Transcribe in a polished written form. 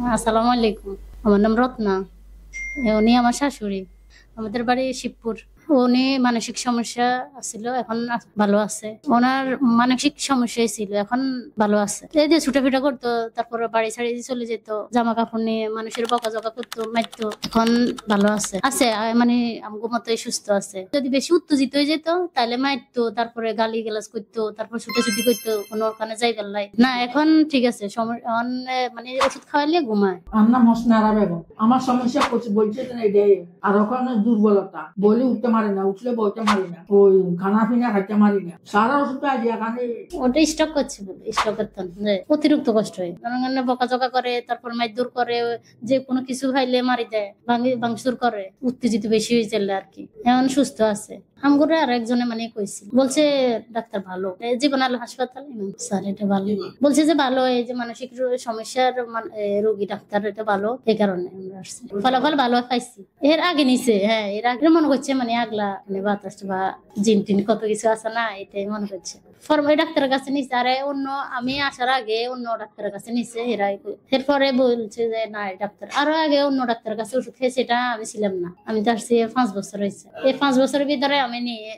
আসসালামু আলাইকুম। আমার নাম রত্না। উনি আমার শাশুড়ি। আমাদের বাড়ি শিবপুর। উনি মানসিক সমস্যা ছিল, এখন ভালো আছে। ওনার মানসিক সমস্যাই ছিল, এখন ভালো আছে। এই যে ছুটাফিটা করতো, তারপরে বাড়ি ছাড়িয়ে চলে যেত, জামা কাপড় নিয়ে মানুষের বকাঝকা করতো, মারতো। এখন ভালো আছে আছে মানে আমগো মতোই সুস্থ আছে। যদি বেশি উত্তেজিত হয়ে যেত তাহলে মারতো, তারপরে গালি গালাজ করতো, তারপর ছুটাছুটি করতো, কোনো ওখানে যাই বেলাই না। এখন ঠিক আছে, এখন মানে ওষুধ খাওয়াইলে ঘুমায়। আমার নাম হোসনারা বেগম। আমার সমস্যা বলছে এটাই, আর ওখানে দুর্বলতা, বলে উঠতে পারি না, উঠলে বইতে পারি না, ওই খানা পিনা খাইতে পারি না, সারা ওষুধ আজ এখানে। ওটা স্টক করছে বলে, স্টক করতাম যে অতিরিক্ত কষ্ট হয়, জনগণের বকাঝকা করে, তারপর মারধর করে, যে কোনো কিছু খাইলে মারি দেয়, ভাঙচুর করে, উত্তেজিত বেশি হয়ে চলে আর কি। এখন সুস্থ আছে। আমগরে আর একজনে মানে কইছিল, বলছে ডাক্তার ভালো, জীবন আলো হাসপাতাল স্যার এটা ভালো বলছে, যে ভালো, এই যে মানসিক সমস্যার রোগী ডাক্তার, এটা ভালো, এই কারণে আমরা আসছি। ফলাফল ভালো পাইছি। এর আগে নিছে, হ্যাঁ এর আগে মনে করছে মানে আগলা মানে বাতাস বা জিন টিন কত কিছু আছে না, এটাই মনে করছে। ফরমাই ডাক্তারের কাছে নিছে, আরে অন্য আমি আসার আগে অন্য ডাক্তারের কাছে নিছে, এরপরে বলছে যে না, ডাক্তার আরো আগে অন্য ডাক্তারের কাছে ওষুধ খেয়েছে, এটা আমি ছিলাম না, আমি তো আসছি 5 বছর হয়েছে। এই 5 বছরের ভিতরে আমি নিয়ে